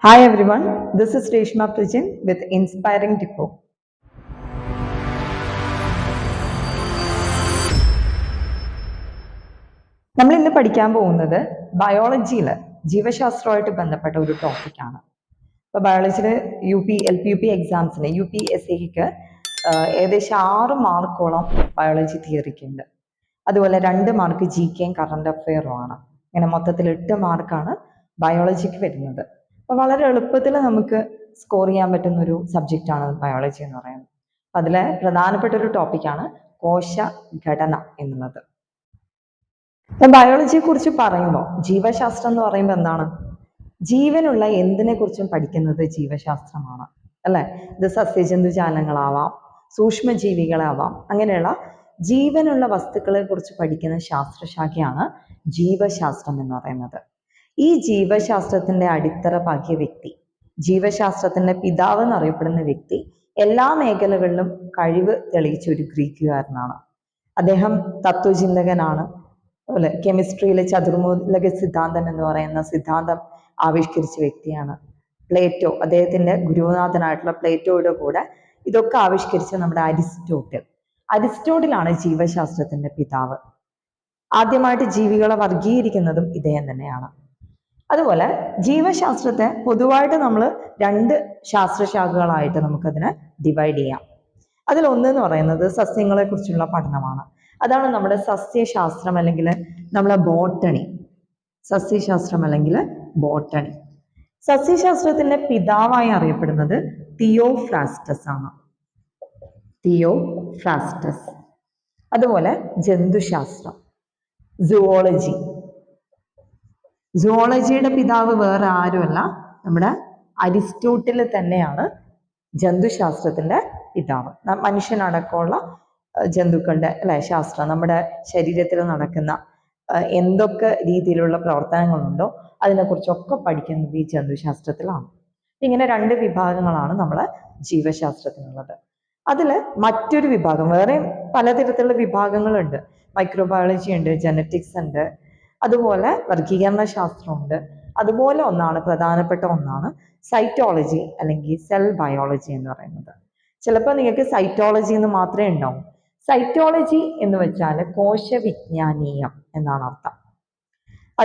Hi everyone, this is Reshma Prijan with Inspiring Depot. നമ്മൾ ഇന്ന് പഠിക്കാൻ പോകുന്നത് ബയോളജിയിൽ ജീവശാസ്ത്രമായിട്ട് ബന്ധപ്പെട്ട ഒരു ടോപ്പിക്കാണ്. ഇപ്പോൾ ബയോളജിയിൽ LP UP എക്സാംസിന് UPSCക്ക് ഏകദേശം 6 മാർക്കോളം ബയോളജി തിയറിക്ക് ഉണ്ട്. അതുപോലെ 2 മാർക്ക് GKയും കറണ്ട് അഫെയറും ആണ്. ഇങ്ങനെ മൊത്തത്തിൽ 8 മാർക്കാണ് ബയോളജിക്ക് വരുന്നത്. അപ്പോൾ വളരെ എളുപ്പത്തിൽ നമുക്ക് സ്കോർ ചെയ്യാൻ പറ്റുന്ന ഒരു സബ്ജക്റ്റാണ് ബയോളജി എന്ന് പറയുന്നത്. അതിലെ പ്രധാനപ്പെട്ട ഒരു ടോപ്പിക്കാണ് കോശഘടന എന്നുള്ളത്. ബയോളജിയെ കുറിച്ച് പറയുമ്പോൾ ജീവശാസ്ത്രം എന്ന് പറയുമ്പോൾ എന്താണ്? ജീവനുള്ള എന്തിനെ കുറിച്ചും പഠിക്കുന്നത് ജീവശാസ്ത്രമാണ്, അല്ലെ? ഇത് സസ്യജന്തുജാലങ്ങളാവാം, സൂക്ഷ്മജീവികളാവാം, അങ്ങനെയുള്ള ജീവനുള്ള വസ്തുക്കളെ കുറിച്ച് പഠിക്കുന്ന ശാസ്ത്രശാഖയാണ് ജീവശാസ്ത്രം എന്ന് പറയുന്നത്. ഈ ജീവശാസ്ത്രത്തിന്റെ അടിത്തറ പാകിയ വ്യക്തി, ജീവശാസ്ത്രത്തിന്റെ പിതാവ് എന്നറിയപ്പെടുന്ന വ്യക്തി എല്ലാ മേഖലകളിലും കഴിവ് തെളിയിച്ച ഒരു ഗ്രീക്കുകാരനാണ്. അദ്ദേഹം തത്വചിന്തകനാണ്. അതുപോലെ കെമിസ്ട്രിയിലെ ചതുർമൂലക സിദ്ധാന്തം എന്ന് പറയുന്ന സിദ്ധാന്തം ആവിഷ്കരിച്ച വ്യക്തിയാണ്. പ്ലേറ്റോ, അദ്ദേഹത്തിന്റെ ഗുരുനാഥനായിട്ടുള്ള പ്ലേറ്റോയുടെ കൂടെ ഇതൊക്കെ ആവിഷ്കരിച്ച നമ്മുടെ അരിസ്റ്റോട്ടിലാണ് ജീവശാസ്ത്രത്തിന്റെ പിതാവ്. ആദ്യമായിട്ട് ജീവികളെ വർഗീകരിക്കുന്നതും ഇദ്ദേഹം തന്നെയാണ്. അതുപോലെ ജീവശാസ്ത്രത്തെ പൊതുവായിട്ട് നമ്മൾ 2 ശാസ്ത്രശാഖകളായിട്ട് നമുക്കതിനെ ഡിവൈഡ് ചെയ്യാം. അതിലൊന്നെന്ന് പറയുന്നത് സസ്യങ്ങളെ കുറിച്ചുള്ള പഠനമാണ്. അതാണ് നമ്മുടെ സസ്യശാസ്ത്രം അല്ലെങ്കിൽ നമ്മളെ ബോട്ടണി. സസ്യശാസ്ത്രം അല്ലെങ്കിൽ ബോട്ടണി. സസ്യശാസ്ത്രത്തിന്റെ പിതാവായി അറിയപ്പെടുന്നത് തിയോഫ്രാസ്റ്റസ് ആണ്. തിയോഫ്രാസ്റ്റസ്. അതുപോലെ ജന്തുശാസ്ത്രം, സുവോളജി. സുവോളജിയുടെ പിതാവ് വേറെ ആരുമല്ല, നമ്മുടെ അരിസ്റ്റോട്ടിൽ തന്നെയാണ് ജന്തുശാസ്ത്രത്തിന്റെ പിതാവ്. മനുഷ്യനടക്കമുള്ള ജന്തുക്കളുടെ ശാസ്ത്രം, നമ്മുടെ ശരീരത്തിൽ നടക്കുന്ന എന്തൊക്കെ രീതിയിലുള്ള പ്രവർത്തനങ്ങളുണ്ടോ അതിനെക്കുറിച്ചൊക്കെ പഠിക്കുന്നത് ഈ ജന്തുശാസ്ത്രത്തിലാണ്. ഇങ്ങനെ 2 വിഭാഗങ്ങളാണ് നമ്മളെ ജീവശാസ്ത്രത്തിനുള്ളത്. അതിൽ മറ്റൊരു വിഭാഗം, വേറെ പലതരത്തിലുള്ള വിഭാഗങ്ങളുണ്ട്. മൈക്രോബയോളജി ഉണ്ട്, ജനറ്റിക്സ് ഉണ്ട്, അതുപോലെ വർഗീകരണ ശാസ്ത്രമുണ്ട്. അതുപോലെ പ്രധാനപ്പെട്ട ഒന്നാണ് സൈറ്റോളജി അല്ലെങ്കിൽ സെൽ ബയോളജി എന്ന് പറയുന്നത്. ചിലപ്പോൾ നിങ്ങൾക്ക് സൈറ്റോളജി എന്ന് മാത്രമേ ഉണ്ടാവും. സൈറ്റോളജി എന്ന് വെച്ചാൽ കോശവിജ്ഞാനീയം എന്നാണ് അർത്ഥം.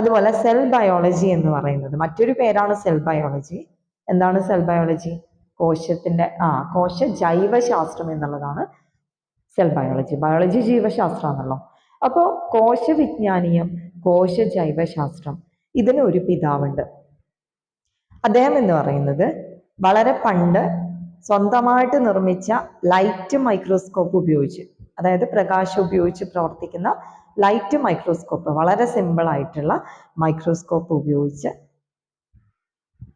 അതുപോലെ സെൽ ബയോളജി എന്ന് പറയുന്നത് മറ്റൊരു പേരാണ് സെൽ ബയോളജി. എന്താണ് സെൽ ബയോളജി? കോശ ജൈവശാസ്ത്രം എന്നുള്ളതാണ് സെൽ ബയോളജി. ബയോളജി ജീവശാസ്ത്രമാണല്ലോ. അപ്പോൾ കോശവിജ്ഞാനീയം, കോശ ജൈവശാസ്ത്രം, ഇതിന് ഒരു പിതാവുണ്ട്. അദ്ദേഹം എന്ന് പറയുന്നത് വളരെ പണ്ട് സ്വന്തമായിട്ട് നിർമ്മിച്ച ലൈറ്റ് മൈക്രോസ്കോപ്പ് ഉപയോഗിച്ച്, അതായത് പ്രകാശം ഉപയോഗിച്ച് പ്രവർത്തിക്കുന്ന ലൈറ്റ് മൈക്രോസ്കോപ്പ്, വളരെ സിമ്പിൾ ആയിട്ടുള്ള മൈക്രോസ്കോപ്പ് ഉപയോഗിച്ച്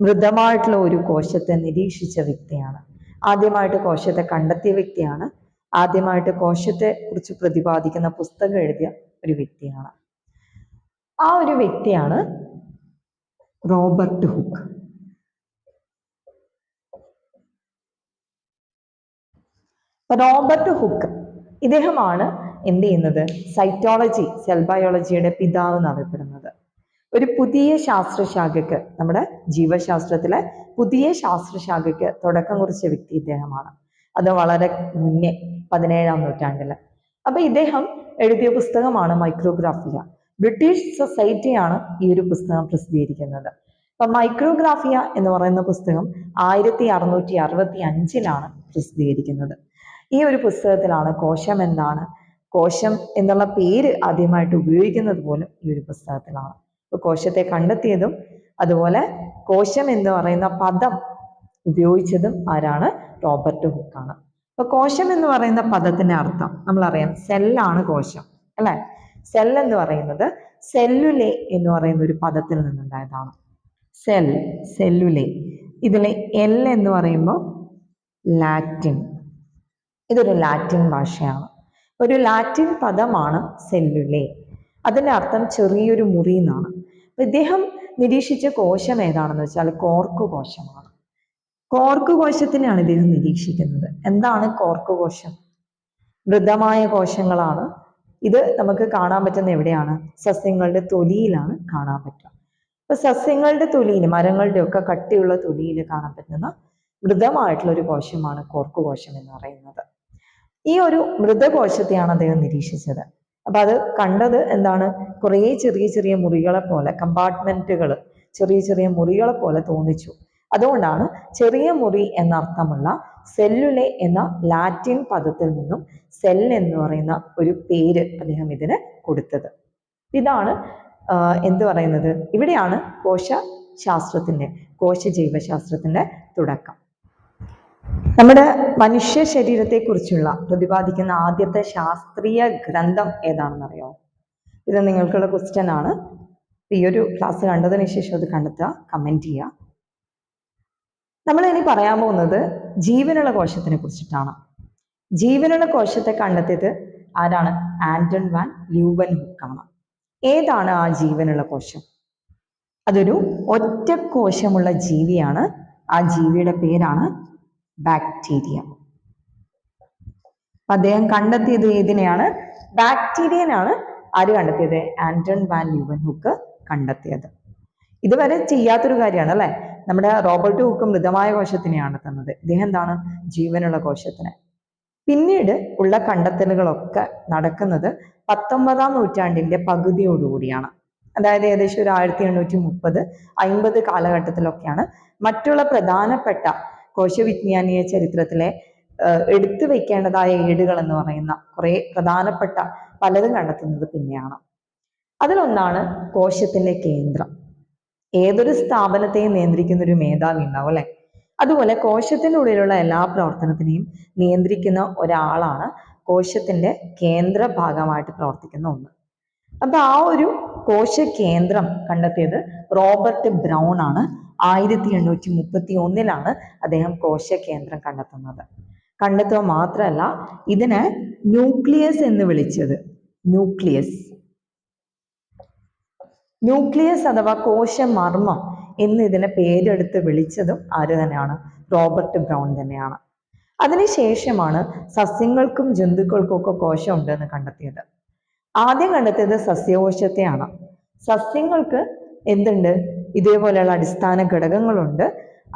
മൃതമായിട്ടുള്ള ഒരു കോശത്തെ നിരീക്ഷിച്ച വ്യക്തിയാണ്. ആദ്യമായിട്ട് കോശത്തെ കണ്ടെത്തിയ വ്യക്തിയാണ്. ആദ്യമായിട്ട് കോശത്തെ കുറിച്ച് പ്രതിപാദിക്കുന്ന പുസ്തകം എഴുതിയ ഒരു വ്യക്തിയാണ്. ആ ഒരു വ്യക്തിയാണ് റോബർട്ട് ഹുക്ക്. റോബർട്ട് ഹുക്ക് ഇദ്ദേഹമാണ് എന്ത് ചെയ്യുന്നത്? സൈറ്റോളജി, സെൽ ബയോളജിയുടെ പിതാവ് എന്നറിയപ്പെടുന്നത്. ഒരു പുതിയ ശാസ്ത്രശാഖയ്ക്ക്, നമ്മുടെ ജീവശാസ്ത്രത്തിലെ പുതിയ ശാസ്ത്രശാഖയ്ക്ക് തുടക്കം കുറിച്ച വ്യക്തി ഇദ്ദേഹമാണ്. അത് വളരെ മുന്നേ 17ാം നൂറ്റാണ്ടിൽ. അപ്പൊ ഇദ്ദേഹം എഴുതിയ പുസ്തകമാണ് മൈക്രോഗ്രാഫിയ. ബ്രിട്ടീഷ് സൊസൈറ്റിയാണ് ഈ ഒരു പുസ്തകം പ്രസിദ്ധീകരിക്കുന്നത്. അപ്പൊ മൈക്രോഗ്രാഫിയ എന്ന് പറയുന്ന പുസ്തകം 1665 പ്രസിദ്ധീകരിക്കുന്നത്. ഈ ഒരു പുസ്തകത്തിലാണ് കോശം എന്താണ്, കോശം എന്നുള്ള പേര് ആദ്യമായിട്ട് ഉപയോഗിക്കുന്നത് പോലും ഈ ഒരു പുസ്തകത്തിലാണ്. അപ്പൊ കോശത്തെ കണ്ടെത്തിയതും അതുപോലെ കോശം എന്ന് പറയുന്ന പദം ഉപയോഗിച്ചതും ആരാണ്? റോബർട്ട് ഹുക്കാണ്. അപ്പൊ കോശം എന്ന് പറയുന്ന പദത്തിന്റെ അർത്ഥം നമ്മളറിയാം, സെല്ലാണ് കോശം, അല്ലെ? സെൽ എന്ന് പറയുന്നത് സെല്ലുലെ എന്ന് പറയുന്ന ഒരു പദത്തിൽ നിന്നുണ്ടായതാണ്. സെല്ലുലെ. ഇതിലെ എൽ എന്ന് പറയുമ്പോൾ ലാറ്റിൻ. ഇതൊരു ലാറ്റിൻ ഭാഷയാണ്. ഒരു ലാറ്റിൻ പദമാണ് സെല്ലുലെ. അതിന്റെ അർത്ഥം ചെറിയൊരു മുറി എന്നാണ്. ഇദ്ദേഹം നിരീക്ഷിച്ച കോശം ഏതാണെന്ന് വെച്ചാൽ കോർക്ക് കോശമാണ്. കോർക്ക് കോശത്തിനെയാണ് ഇദ്ദേഹം നിരീക്ഷിക്കുന്നത്. എന്താണ് കോർക്ക് കോശം? മൃതമായ കോശങ്ങളാണ്. ഇത് നമുക്ക് കാണാൻ പറ്റുന്ന എവിടെയാണ്? സസ്യങ്ങളുടെ തൊലിയിലാണ് കാണാൻ പറ്റുക. അപ്പൊ സസ്യങ്ങളുടെ തൊലിയിൽ, മരങ്ങളുടെ ഒക്കെ കട്ടിയുള്ള തൊലിയിൽ കാണാൻ പറ്റുന്ന മൃതമായിട്ടുള്ള ഒരു കോശമാണ് കോർക്കു കോശം എന്ന് പറയുന്നത്. ഈ ഒരു മൃതകോശത്തെയാണ് അദ്ദേഹം നിരീക്ഷിച്ചത്. അപ്പൊ അത് കണ്ടത് എന്താണ്, കുറേ ചെറിയ ചെറിയ മുറികളെ പോലെ, കമ്പാർട്ട്മെന്റുകൾ, ചെറിയ ചെറിയ മുറികളെ പോലെ തോന്നിച്ചു. അതുകൊണ്ടാണ് ചെറിയ മുറി എന്നർത്ഥമുള്ള സെല്ലുലെ എന്ന ലാറ്റിൻ പദത്തിൽ നിന്നും സെൽ എന്ന് പറയുന്ന ഒരു പേര് അദ്ദേഹം ഇതിന് കൊടുത്തത്. ഇതാണ് എന്ത് പറയുന്നത്, ഇവിടെയാണ് കോശശാസ്ത്രത്തിന്റെ, കോശജൈവശാസ്ത്രത്തിന്റെ തുടക്കം. നമ്മുടെ മനുഷ്യ ശരീരത്തെക്കുറിച്ചുള്ള പ്രതിപാദിക്കുന്ന ആദ്യത്തെ ശാസ്ത്രീയ ഗ്രന്ഥം ഏതാണെന്ന് അറിയാമോ? ഇത് നിങ്ങൾക്കുള്ള ക്വസ്റ്റ്യൻ ആണ്. ഈ ഒരു ക്ലാസ് കണ്ടതിന് ശേഷം അത് കണ്ടെത്തുക, കമന്റ് ചെയ്യുക. നമ്മൾ ഇനി പറയാൻ പോകുന്നത് ജീവനുള്ള കോശത്തിനെ കുറിച്ചിട്ടാണ്. ജീവനുള്ള കോശത്തെ കണ്ടെത്തിയത് ആരാണ്? ആന്റൺ വാൻ ല്യൂവൻഹുക്ക് ആണ്. ഏതാണ് ആ ജീവനുള്ള കോശം? അതൊരു ഒറ്റ കോശമുള്ള ജീവിയാണ്. ആ ജീവിയുടെ പേരാണ് ബാക്ടീരിയ. അദ്ദേഹം കണ്ടെത്തിയത് ഏതിനെയാണ്? ബാക്ടീരിയനാണ്. ആര് കണ്ടെത്തിയത്? ആന്റൺ വാൻ ല്യൂവൻഹുക്ക് കണ്ടെത്തിയത്. ഇതുവരെ ചെയ്യാത്തൊരു കാര്യമാണ് അല്ലെ. നമ്മുടെ റോബർട്ട് ഹുക്ക് മൃതമായ കോശത്തിനെയാണ് തന്നത്. ഇദ്ദേഹം എന്താണ്? ജീവനുള്ള കോശത്തിന്. പിന്നീട് ഉള്ള കണ്ടെത്തലുകളൊക്കെ നടക്കുന്നത് 19-ാം നൂറ്റാണ്ടിന്റെ പകുതിയോടുകൂടിയാണ്. അതായത് ഏകദേശം ഒരു 1830-50 കാലഘട്ടത്തിലൊക്കെയാണ് മറ്റുള്ള പ്രധാനപ്പെട്ട കോശവിജ്ഞാനീയ ചരിത്രത്തിലെ എടുത്തു വെക്കേണ്ടതായ ഏടുകൾ എന്ന് പറയുന്ന കുറെ പ്രധാനപ്പെട്ട പലതും കണ്ടെത്തുന്നത് പിന്നെയാണ്. അതിലൊന്നാണ് കോശത്തിന്റെ കേന്ദ്രം. ഏതൊരു സ്ഥാപനത്തെയും നിയന്ത്രിക്കുന്ന ഒരു മേധാവി ഉണ്ടാവും അല്ലെ. അതുപോലെ കോശത്തിനുള്ളിലുള്ള എല്ലാ പ്രവർത്തനത്തിനെയും നിയന്ത്രിക്കുന്ന ഒരാളാണ് കോശത്തിന്റെ കേന്ദ്ര ഭാഗമായിട്ട് പ്രവർത്തിക്കുന്ന ഒന്ന്. അപ്പൊ ആ ഒരു കോശ കേന്ദ്രം കണ്ടെത്തിയത് റോബർട്ട് ബ്രൗൺ ആണ്. 1831 അദ്ദേഹം കോശ കേന്ദ്രം കണ്ടെത്തുന്നത്. കണ്ടെത്തുക മാത്രമല്ല, ഇതിനെ ന്യൂക്ലിയസ് എന്ന് വിളിച്ചത്. ന്യൂക്ലിയസ് അഥവാ കോശമർമ്മം എന്ന് ഇതിനെ പേരെടുത്ത് വിളിച്ചതും ആര് തന്നെയാണ്? റോബർട്ട് ബ്രൗൺ തന്നെയാണ്. അതിനുശേഷമാണ് സസ്യങ്ങൾക്കും ജന്തുക്കൾക്കും ഒക്കെ കോശം ഉണ്ടെന്ന് കണ്ടെത്തിയത്. ആദ്യം കണ്ടെത്തിയത് സസ്യകോശത്തെയാണ്. സസ്യങ്ങൾക്ക് എന്തുണ്ട്? ഇതേപോലെയുള്ള അടിസ്ഥാന ഘടകങ്ങളുണ്ട്.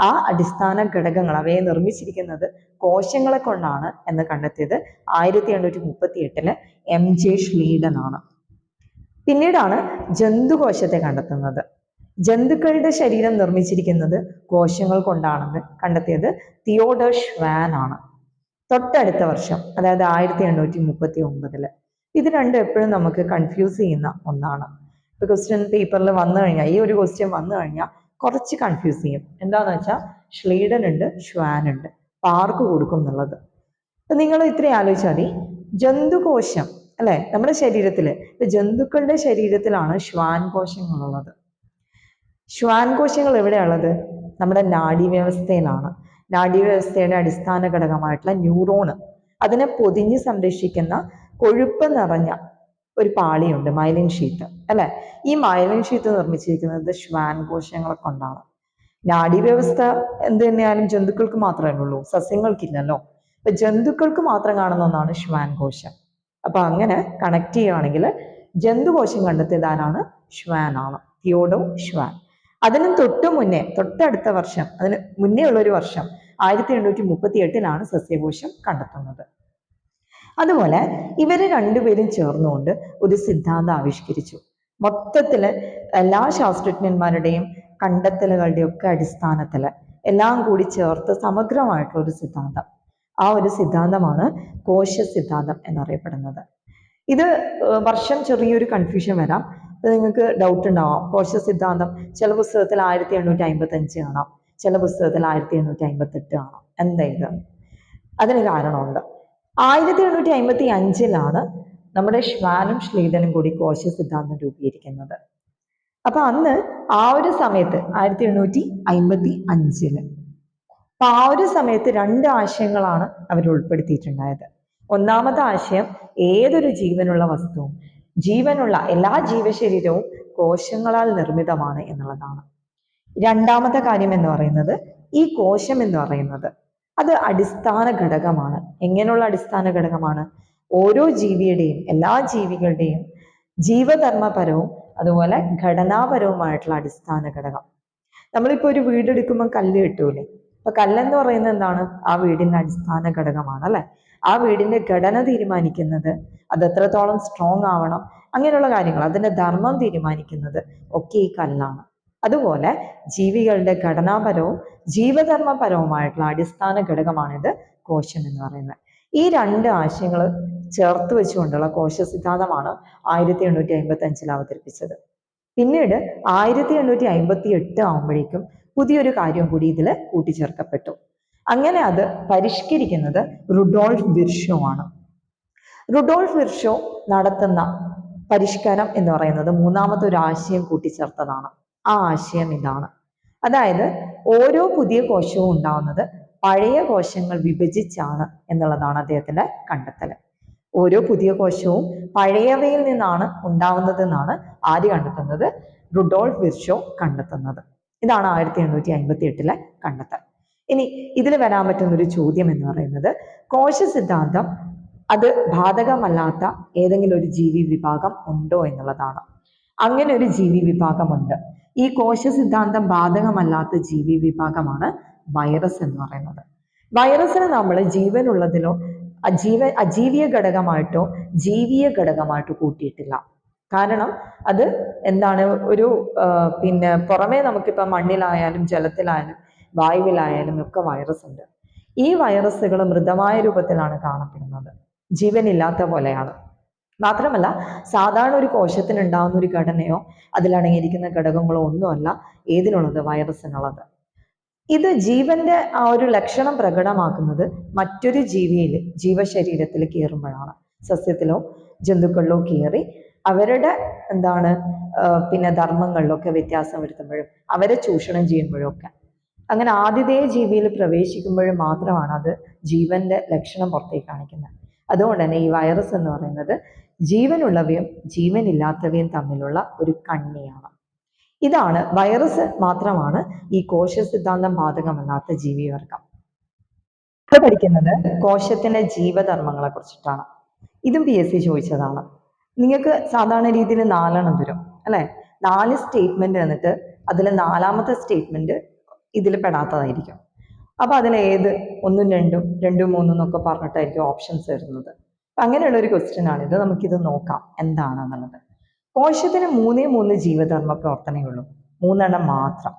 ആ അടിസ്ഥാന ഘടകങ്ങൾ, അവയെ നിർമ്മിച്ചിരിക്കുന്നത് കോശങ്ങളെ കൊണ്ടാണ് എന്ന് കണ്ടെത്തിയത് 1838 MJ ഷ്ലീഡൻ ആണ്. പിന്നീടാണ് ജന്തുകോശത്തെ കണ്ടെത്തുന്നത്. ജന്തുക്കളുടെ ശരീരം നിർമ്മിച്ചിരിക്കുന്നത് കോശങ്ങൾ കൊണ്ടാണെന്ന് കണ്ടെത്തിയത് തിയോഡർ ഷ്വാൻ ആണ്. തൊട്ടടുത്ത വർഷം, അതായത് 1839. ഇത് രണ്ടും എപ്പോഴും നമുക്ക് കൺഫ്യൂസ് ചെയ്യുന്ന ഒന്നാണ്. ഇപ്പൊ ക്വസ്റ്റ്യൻ പേപ്പറിൽ വന്നു കഴിഞ്ഞാൽ, ഈ ഒരു ക്വസ്റ്റ്യൻ വന്നു കഴിഞ്ഞാൽ കുറച്ച് കൺഫ്യൂസ് ചെയ്യും. എന്താന്ന് വെച്ചാൽ ഷ്ലീഡൻ ഉണ്ട്, ഷ്വാൻ ഉണ്ട്, അപ്പൊ ആർക്ക് കൊടുക്കും എന്നുള്ളത്. അപ്പൊ നിങ്ങൾ ഇത്രയും ആലോചിച്ചാൽ മതി. ജന്തുകോശം അല്ലെ, നമ്മുടെ ശരീരത്തില്, ജന്തുക്കളുടെ ശരീരത്തിലാണ് ശ്വാൻ കോശങ്ങളുള്ളത്. ശ്വാൻ കോശങ്ങൾ എവിടെയുള്ളത്? നമ്മുടെ നാഡീവ്യവസ്ഥയിലാണ്. നാഡീവ്യവസ്ഥയുടെ അടിസ്ഥാന ഘടകമായിട്ടുള്ള ന്യൂറോണ്, അതിനെ പൊതിഞ്ഞ് സംരക്ഷിക്കുന്ന കൊഴുപ്പ് നിറഞ്ഞ ഒരു പാളിയുണ്ട്, മൈലിൻ ഷീത്ത് അല്ലെ. ഈ മൈലിൻ ഷീത്ത് നിർമ്മിച്ചിരിക്കുന്നത് ശ്വാൻ കോശങ്ങളെ കൊണ്ടാണ്. നാഡീവ്യവസ്ഥ എന്ത് തന്നെയാലും ജന്തുക്കൾക്ക് മാത്രമേ ഉള്ളൂ, സസ്യങ്ങൾക്കില്ലല്ലോ. അപ്പൊ ജന്തുക്കൾക്ക് മാത്രം കാണുന്ന ഒന്നാണ് ശ്വാൻ കോശം. അപ്പൊ അങ്ങനെ കണക്ട് ചെയ്യുകയാണെങ്കിൽ ജന്തുകോശം കണ്ടെത്തിയത് ആരാണ്? ഷ്വാൻ ആണ്, തിയോഡോ ഷ്വാൻ. അതിനും തൊട്ടടുത്ത വർഷം, അതിന് മുന്നേ ഉള്ളൊരു വർഷം 1838 സസ്യകോശം കണ്ടെത്തുന്നത്. അതുപോലെ ഇവര് രണ്ടുപേരും ചേർന്നുകൊണ്ട് ഒരു സിദ്ധാന്തം ആവിഷ്കരിച്ചു. മൊത്തത്തില് എല്ലാ ശാസ്ത്രജ്ഞന്മാരുടെയും കണ്ടെത്തലുകളുടെയും ഒക്കെ അടിസ്ഥാനത്തില് എല്ലാം കൂടി ചേർത്ത് സമഗ്രമായിട്ടുള്ള ഒരു സിദ്ധാന്തം. ആ ഒരു സിദ്ധാന്തമാണ് കോശ സിദ്ധാന്തം എന്നറിയപ്പെടുന്നത്. ഇത് വർഷം ചെറിയൊരു കൺഫ്യൂഷൻ വരാം. നിങ്ങൾക്ക് ഡൗട്ട് ഉണ്ടാവാം. കോശ സിദ്ധാന്തം ചില പുസ്തകത്തിൽ 1855 കാണാം, ചില പുസ്തകത്തിൽ 1858 കാണാം. എന്താ ഇത്? അതിന് കാരണമുണ്ട്. 1855 നമ്മുടെ ഷ്വാനും ഷ്ലീഡനും കൂടി കോശ സിദ്ധാന്തം രൂപീകരിക്കുന്നത്. അപ്പൊ അന്ന് ആ ഒരു സമയത്ത് 1855 അപ്പൊ ആ ഒരു സമയത്ത് രണ്ട് ആശയങ്ങളാണ് അവർ ഉൾപ്പെടുത്തിയിട്ടുണ്ടായത്. ഒന്നാമത്തെ ആശയം, ഏതൊരു ജീവനുള്ള വസ്തുവും, ജീവനുള്ള എല്ലാ ജീവശരീരവും കോശങ്ങളാൽ നിർമ്മിതമാണ് എന്നുള്ളതാണ്. രണ്ടാമത്തെ കാര്യം എന്ന് പറയുന്നത്, ഈ കോശം എന്ന് പറയുന്നത് അത് അടിസ്ഥാന ഘടകമാണ്. എങ്ങനെയുള്ള അടിസ്ഥാന ഘടകമാണ്? ഓരോ ജീവിയുടെയും, എല്ലാ ജീവികളുടെയും ജീവധർമ്മപരവും അതുപോലെ ഘടനാപരവുമായിട്ടുള്ള അടിസ്ഥാന ഘടകം. നമ്മളിപ്പോൾ ഒരു വീടെടുക്കുമ്പോൾ കല്ല് കിട്ടൂലേ? അപ്പൊ കല്ലെന്ന് പറയുന്നത് എന്താണ്? ആ വീടിന്റെ അടിസ്ഥാന ഘടകമാണ് അല്ലെ? ആ വീടിന്റെ ഘടന തീരുമാനിക്കുന്നത്, അത് എത്രത്തോളം സ്ട്രോങ് ആവണം, അങ്ങനെയുള്ള കാര്യങ്ങൾ, അതിന്റെ ധർമ്മം തീരുമാനിക്കുന്നത് ഒക്കെ ഈ കല്ലാണ്. അതുപോലെ ജീവികളുടെ ഘടനാപരവും ജീവധർമ്മപരവുമായിട്ടുള്ള അടിസ്ഥാന ഘടകമാണിത് കോശം എന്ന് പറയുന്നത്. ഈ രണ്ട് ആശയങ്ങൾ ചേർത്ത് വെച്ചുകൊണ്ടുള്ള കോശ സിദ്ധാന്തമാണ് 1855 അവതരിപ്പിച്ചത്. പിന്നീട് 1858 ആകുമ്പോഴേക്കും പുതിയൊരു കാര്യം കൂടി ഇതിൽ കൂട്ടിച്ചേർക്കപ്പെട്ടു. അങ്ങനെ അത് പരിഷ്കരിക്കുന്നത് റുഡോൾഫ് വിർഷോ ആണ്. റുഡോൾഫ് വിർഷോ നടത്തുന്ന പരിഷ്കാരം എന്ന് പറയുന്നത് മൂന്നാമത്തെ ഒരു ആശയം കൂട്ടിച്ചേർത്തതാണ്. ആ ആശയം ഇതാണ്. അതായത് ഓരോ പുതിയ കോശവും ഉണ്ടാവുന്നത് പഴയ കോശങ്ങൾ വിഭജിച്ചാണ് എന്നുള്ളതാണ് അദ്ദേഹത്തിന്റെ കണ്ടെത്തൽ. ഓരോ പുതിയ കോശവും പഴയവയിൽ നിന്നാണ് ഉണ്ടാവുന്നതെന്നാണ് ആര് കണ്ടെത്തുന്നത്? റുഡോൾഫ് വിർഷോ കണ്ടെത്തുന്നത്. ഇതാണ് 1858 കണ്ടെത്തൽ. ഇനി ഇതിൽ വരാൻ പറ്റുന്ന ഒരു ചോദ്യം എന്ന് പറയുന്നത്, കോശ സിദ്ധാന്തം അത് ബാധകമല്ലാത്ത ഏതെങ്കിലും ഒരു ജീവി വിഭാഗം ഉണ്ടോ എന്നുള്ളതാണ്. അങ്ങനെ ഒരു ജീവി വിഭാഗമുണ്ട്. ഈ കോശ സിദ്ധാന്തം ബാധകമല്ലാത്ത ജീവി വിഭാഗമാണ് വൈറസ് എന്ന് പറയുന്നത്. വൈറസിനെ നമ്മൾ ജീവനുള്ളതിലോ അജീവീയ ഘടകമായിട്ടോ ജീവീയ ഘടകമായിട്ടോ കൂട്ടിയിട്ടില്ല. കാരണം അത് എന്താണ്, ഒരു പിന്നെ പുറമേ നമുക്കിപ്പോൾ മണ്ണിലായാലും ജലത്തിലായാലും വായുവിലായാലും ഒക്കെ വൈറസ് ഉണ്ട്. ഈ വൈറസുകൾ മൃതമായ രൂപത്തിലാണ് കാണപ്പെടുന്നത്, ജീവനില്ലാത്ത പോലെയാണ്. മാത്രമല്ല സാധാരണ ഒരു കോശത്തിന് ഉണ്ടാകുന്ന ഒരു ഘടനയോ അതിലടങ്ങിയിരിക്കുന്ന ഘടകങ്ങളോ ഒന്നുമല്ല ഏതിനുള്ളത്? വൈറസിനുള്ളത്. ഇത് ജീവന്റെ ആ ഒരു ലക്ഷണം പ്രകടമാക്കുന്നത് മറ്റൊരു ജീവശരീരത്തിൽ കയറുമ്പോഴാണ്. സസ്യത്തിലോ ജന്തുക്കളിലോ കയറി അവരുടെ എന്താണ് പിന്നെ ധർമ്മങ്ങളിലൊക്കെ വ്യത്യാസം വരുത്തുമ്പോഴും അവരെ ചൂഷണം ചെയ്യുമ്പോഴും ഒക്കെ, അങ്ങനെ ആതിഥേയ ജീവിയിൽ പ്രവേശിക്കുമ്പോഴും മാത്രമാണ് അത് ജീവന്റെ ലക്ഷണം പുറത്തേക്ക് കാണിക്കുന്നത്. അതുകൊണ്ട് തന്നെ ഈ വൈറസ് എന്ന് പറയുന്നത് ജീവനുള്ളവയും ജീവനില്ലാത്തവയും തമ്മിലുള്ള ഒരു കണ്ണിയാണ്. ഇതാണ് വൈറസ് മാത്രമാണ് ഈ കോശ സിദ്ധാന്തം ബാധകമല്ലാത്ത ജീവിവർഗം. ഇത് പഠിക്കുന്നത് കോശത്തിന്റെ ജീവധർമ്മങ്ങളെ കുറിച്ചിട്ടാണ്. ഇതും PSC ചോദിച്ചതാണ്. നിങ്ങൾക്ക് സാധാരണ രീതിയിൽ 4 തരും അല്ലെ? 4 സ്റ്റേറ്റ്മെന്റ് എന്നിട്ട് അതിൽ 4ാമത്തെ സ്റ്റേറ്റ്മെന്റ് ഇതിൽ പെടാത്തതായിരിക്കും. അപ്പൊ അതിൽ ഏത് 1ഉം 2ഉം 2ഉം 3ഉം എന്നൊക്കെ പറഞ്ഞിട്ടായിരിക്കും ഓപ്ഷൻസ് വരുന്നത്. അങ്ങനെയുള്ള ഒരു ക്വസ്റ്റ്യൻ ആണിത്. നമുക്കിത് നോക്കാം എന്താണെന്നുള്ളത്. കോശത്തിന് 3 ജീവധർമ്മ പ്രവർത്തനമേ ഉള്ളൂ, 3 മാത്രം.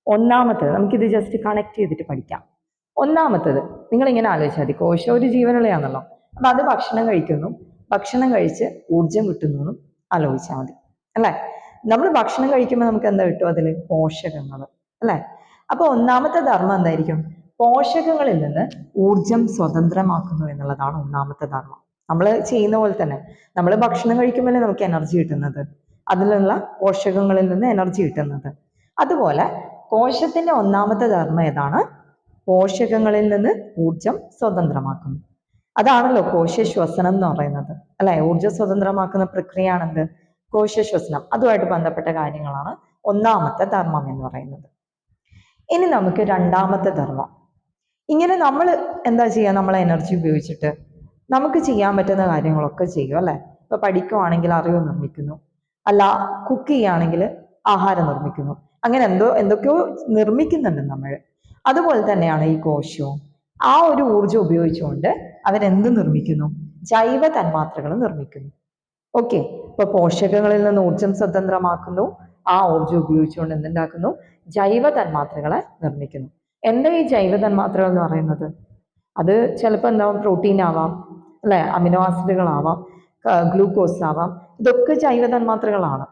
ഒന്നാമത്തേത് നമുക്കിത് ജസ്റ്റ് കണക്ട് ചെയ്തിട്ട് പഠിക്കാം. ഒന്നാമത്തേത് നിങ്ങൾ ഇങ്ങനെ ആലോചിച്ചാൽ മതി, കോശം ഒരു ജീവനുള്ളയാണല്ലോ. അപ്പൊ അത് ഭക്ഷണം കഴിക്കുന്നു, ഭക്ഷണം കഴിച്ച് ഊർജം കിട്ടുന്നു എന്നും ആലോചിച്ചാൽ മതി അല്ലെ? നമ്മൾ ഭക്ഷണം കഴിക്കുമ്പോൾ നമുക്ക് എന്താ കിട്ടും? അതിൽ പോഷകങ്ങൾ അല്ലെ? അപ്പൊ ഒന്നാമത്തെ ധർമ്മം എന്തായിരിക്കും? പോഷകങ്ങളിൽ നിന്ന് ഊർജം സ്വതന്ത്രമാക്കുന്നു എന്നുള്ളതാണ് ഒന്നാമത്തെ ധർമ്മം. നമ്മൾ ചെയ്യുന്ന പോലെ തന്നെ നമ്മൾ ഭക്ഷണം കഴിക്കുമ്പോഴേ നമുക്ക് എനർജി കിട്ടുന്നത്, അതിലുള്ള പോഷകങ്ങളിൽ നിന്ന് എനർജി കിട്ടുന്നത്. അതുപോലെ കോശത്തിന്റെ ഒന്നാമത്തെ ധർമ്മം ഏതാണ്? പോഷകങ്ങളിൽ നിന്ന് ഊർജം സ്വതന്ത്രമാക്കുന്നു. അതാണല്ലോ കോശശ്വസനം എന്ന് പറയുന്നത് അല്ലെ? ഊർജം സ്വതന്ത്രമാക്കുന്ന പ്രക്രിയയാണെന്ത്? കോശശ്വസനം. അതുമായിട്ട് ബന്ധപ്പെട്ട കാര്യങ്ങളാണ് ഒന്നാമത്തെ ധർമ്മം എന്ന് പറയുന്നത്. ഇനി നമുക്ക് രണ്ടാമത്തെ ധർമ്മം. ഇങ്ങനെ നമ്മൾ എന്താ ചെയ്യുക? നമ്മളെ എനർജി ഉപയോഗിച്ചിട്ട് നമുക്ക് ചെയ്യാൻ പറ്റുന്ന കാര്യങ്ങളൊക്കെ ചെയ്യും അല്ലെ? ഇപ്പൊ പഠിക്കുവാണെങ്കിൽ അറിവ് നിർമ്മിക്കുന്നു, അല്ല കുക്ക് ചെയ്യുകയാണെങ്കിൽ ആഹാരം നിർമ്മിക്കുന്നു. അങ്ങനെ എന്തൊക്കെയോ നിർമ്മിക്കുന്നുണ്ട് നമ്മൾ. അതുപോലെ തന്നെയാണ് ഈ കോശവും. ആ ഒരു ഊർജം ഉപയോഗിച്ചുകൊണ്ട് അവരെന്ത് നിർമ്മിക്കുന്നു? ജൈവ തന്മാത്രകൾ നിർമ്മിക്കുന്നു. ഓക്കെ, ഇപ്പൊ പോഷകങ്ങളിൽ നിന്ന് ഊർജം സ്വതന്ത്രമാക്കുന്നു, ആ ഊർജം ഉപയോഗിച്ചുകൊണ്ട് എന്തുണ്ടാക്കുന്നു? ജൈവ തന്മാത്രകളെ നിർമ്മിക്കുന്നു. എന്താ ഈ ജൈവ തന്മാത്രകൾ എന്ന് പറയുന്നത്? അത് ചിലപ്പോൾ എന്താവും? പ്രോട്ടീൻ ആവാം അല്ലെ, അമിനോ ആസിഡുകളാവാം, ഗ്ലൂക്കോസ് ആവാം. ഇതൊക്കെ ജൈവ തന്മാത്രകളാണ്.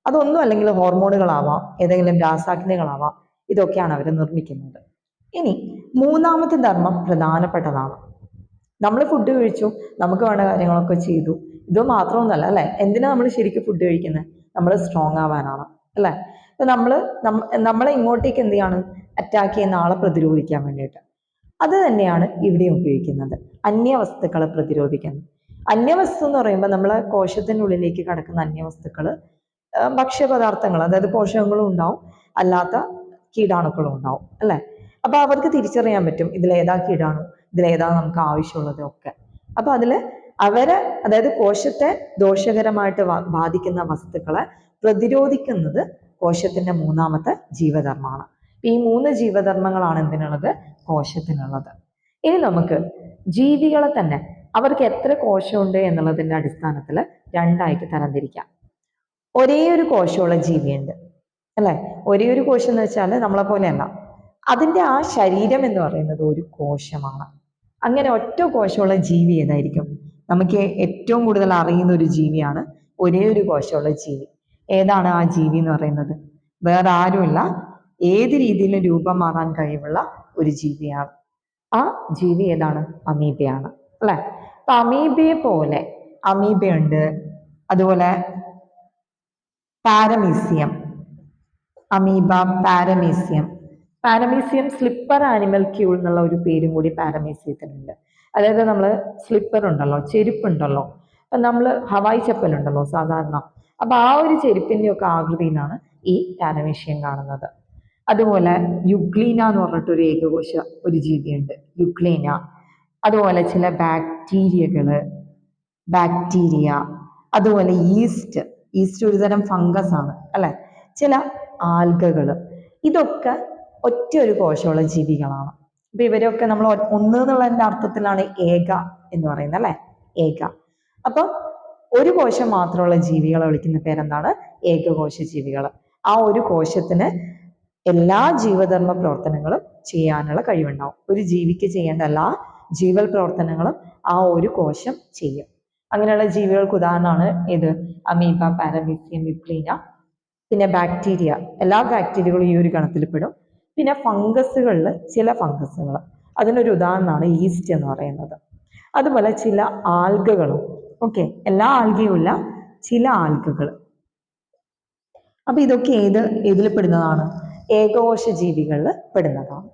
അതൊന്നും അല്ലെങ്കിൽ ഹോർമോണുകളാവാം, ഏതെങ്കിലും രാസാഗ്നികളാവാം. ഇതൊക്കെയാണ് അവർ നിർമ്മിക്കുന്നത്. ഇനി മൂന്നാമത്തെ ധർമ്മം പ്രധാനപ്പെട്ടതാണ്. നമ്മൾ ഫുഡ് കഴിച്ചു, നമുക്ക് വേണ്ട കാര്യങ്ങളൊക്കെ ചെയ്തു, ഇത് മാത്രമൊന്നുമല്ല അല്ലെ? എന്തിനാ നമ്മൾ ശരിക്കും ഫുഡ് കഴിക്കുന്നത്? നമ്മൾ സ്ട്രോങ് ആവാനാണ് അല്ലെ? ഇപ്പൊ നമ്മളെ ഇങ്ങോട്ടേക്ക് എന്ത് ചെയ്യാണ്? അറ്റാക്ക് ചെയ്യുന്ന ആളെ പ്രതിരോധിക്കാൻ വേണ്ടിയിട്ട്. അത് തന്നെയാണ് ഇവിടെ ഉപയോഗിക്കുന്നത്, അന്യവസ്തുക്കളെ പ്രതിരോധിക്കുന്നത്. അന്യവസ്തു എന്ന് പറയുമ്പോൾ നമ്മളെ കോശത്തിൻ്റെ ഉള്ളിലേക്ക് കടക്കുന്ന അന്യവസ്തുക്കൾ ഭക്ഷ്യപദാർത്ഥങ്ങൾ, അതായത് പോഷകങ്ങളും ഉണ്ടാവും, അല്ലാത്ത കീടാണുക്കളും ഉണ്ടാവും അല്ലെ? അപ്പൊ അവർക്ക് തിരിച്ചറിയാൻ പറ്റും ഇതിലേതാ കീടാണു, ഇതിലേതാ നമുക്ക് ആവശ്യമുള്ളത് ഒക്കെ. അപ്പൊ അതില് അവരെ, അതായത് കോശത്തെ ദോഷകരമായിട്ട് ബാധിക്കുന്ന വസ്തുക്കളെ പ്രതിരോധിക്കുന്നത് കോശത്തിന്റെ മൂന്നാമത്തെ ജീവധർമ്മമാണ്. ഈ 3 ജീവധർമ്മങ്ങളാണ് എന്തിനുള്ളത്? കോശത്തിനുള്ളത്. ഇനി നമുക്ക് ജീവികളെ തന്നെ അവർക്ക് എത്ര കോശമുണ്ട് എന്നുള്ളതിന്റെ അടിസ്ഥാനത്തിൽ രണ്ടായിട്ട് തരംതിരിക്കാം. ഒരേ ഒരു കോശമുള്ള ജീവിയുണ്ട് അല്ലെ? ഒരേ ഒരു കോശം എന്ന് വെച്ചാൽ നമ്മളെ പോലെയല്ല, അതിന്റെ ആ ശരീരം എന്ന് പറയുന്നത് ഒരു കോശമാണ്. അങ്ങനെ ഒറ്റ കോശമുള്ള ജീവി ഏതായിരിക്കും? നമുക്ക് ഏറ്റവും കൂടുതൽ അറിയുന്ന ഒരു ജീവിയാണ് ഒരേ ഒരു കോശമുള്ള ജീവി. ഏതാണ് ആ ജീവി എന്ന് പറയുന്നത്? വേറെ ആരുമില്ല, ഏത് രീതിയിലും രൂപം മാറാൻ കഴിവുള്ള ഒരു ജീവിയാണ്. ആ ജീവി ഏതാണ്? അമീബയാണ് അല്ലെ? അപ്പൊ അമീബയെ പോലെ അമീബയുണ്ട്, അതുപോലെ paramecium, amoeba, paramecium. Paramecium slipper animalcule എന്നുള്ള ഒരു പേരും കൂടി പാരമീസിയത്തിനുണ്ട്. അതായത് നമ്മൾ സ്ലിപ്പർ ഉണ്ടല്ലോ, ചെരുപ്പുണ്ടല്ലോ, അപ്പൊ നമ്മൾ ഹവായി ചപ്പലുണ്ടല്ലോ സാധാരണ, അപ്പൊ ആ ഒരു ചെരുപ്പിന്റെ ഒക്കെ ആകൃതിയിലാണ് ഈ പാരമീസിയം കാണുന്നത്. അതുപോലെ യുഗ്ലീന എന്ന് പറഞ്ഞിട്ടൊരു ഏകകോശ ഒരു ജീവിയുണ്ട്, യുഗ്ലീന. അതുപോലെ ചില ബാക്ടീരിയ, അതുപോലെ ഈസ്റ്റ്. ഈസ്റ്റ് ഒരു തരം ഫംഗസ് ആണ് അല്ലെ? ചില ആൽഗകൾ. ഇതൊക്കെ ഒറ്റ ഒരു കോശമുള്ള ജീവികളാണ്. അപ്പൊ ഇവരൊക്കെ നമ്മൾ ഒന്ന് എന്നുള്ളതിന്റെ അർത്ഥത്തിലാണ് ഏക എന്ന് പറയുന്നത് അല്ലെ? ഏക. അപ്പൊ ഒരു കോശം മാത്രമുള്ള ജീവികളെ വിളിക്കുന്ന പേരെന്താണ്? ഏകകോശ ജീവികൾ. ആ ഒരു കോശത്തിന് എല്ലാ ജീവധർമ്മ പ്രവർത്തനങ്ങളും ചെയ്യാനുള്ള കഴിവുണ്ടാവും. ഒരു ജീവിക്ക് ചെയ്യേണ്ട എല്ലാ ജീവൽ പ്രവർത്തനങ്ങളും ആ ഒരു കോശം ചെയ്യും. അങ്ങനെയുള്ള ജീവികൾക്ക് ഉദാഹരണമാണ് ഇത് അമീബ, പാരമീസിയം, യുഗ്ലീന. പിന്നെ ബാക്ടീരിയ, എല്ലാ ബാക്ടീരിയകളും ഈ ഒരു ഗണത്തിൽ പെടും. പിന്നെ ഫംഗസുകളിൽ ചില ഫംഗസുകൾ, അതിനൊരു ഉദാഹരണമാണ് ഈസ്റ്റ് എന്ന് പറയുന്നത്. അതുപോലെ ചില ആൽഗകളും. ഓക്കെ, എല്ലാ ആൽഗയും ഇല്ല, ചില ആൽഗകൾ. അപ്പൊ ഇതൊക്കെ ഏതിൽ പെടുന്നതാണ്? ഏകകോശ ജീവികളിൽ പെടുന്നതാണ്.